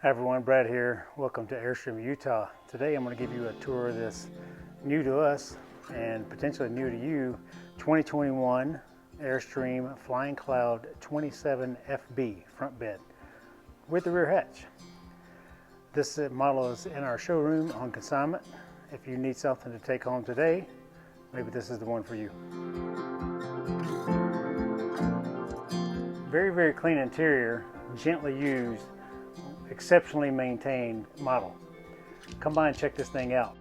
Hi everyone, Brad here. Welcome to Airstream, Utah. Today I'm going to give you a tour of this new to us and potentially new to you 2021 Airstream Flying Cloud 27 FB front bed with the rear hatch. This model is in our showroom on consignment. If you need something to take home today, maybe this is the one for you. Very clean interior, gently used, exceptionally maintained model. Come by and check this thing out.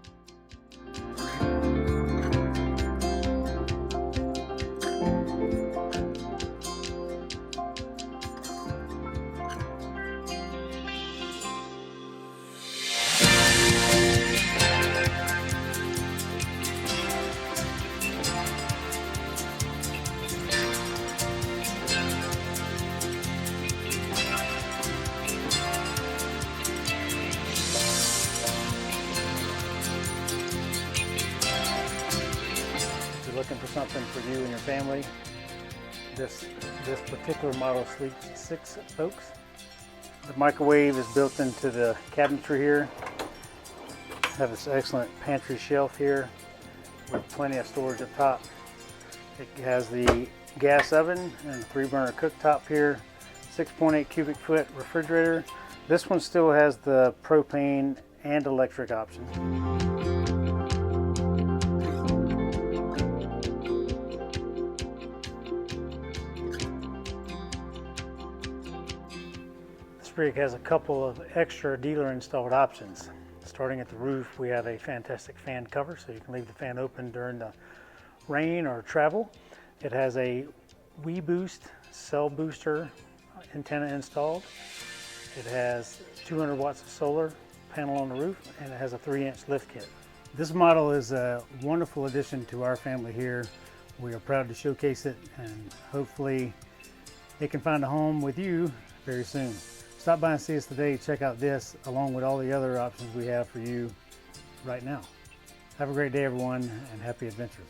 Looking for something for you and your family, this particular model sleeps 6 folks. The microwave is built into the cabinetry here. Have this excellent pantry shelf here with plenty of storage up top. It has the gas oven and 3-burner cooktop here, 6.8 cubic foot refrigerator. This one still has the propane and electric option. This rig has a couple of extra dealer installed options. Starting at the roof, we have a fantastic fan cover, so you can leave the fan open during the rain or travel. It has a WeBoost cell booster antenna installed. It has 200 watts of solar panel on the roof, and it has a 3-inch lift kit. This model is a wonderful addition to our family here. We are proud to showcase it, and hopefully it can find a home with you very soon. Stop by and see us today. Check out this along with all the other options we have for you right now. Have a great day, everyone, and happy adventures.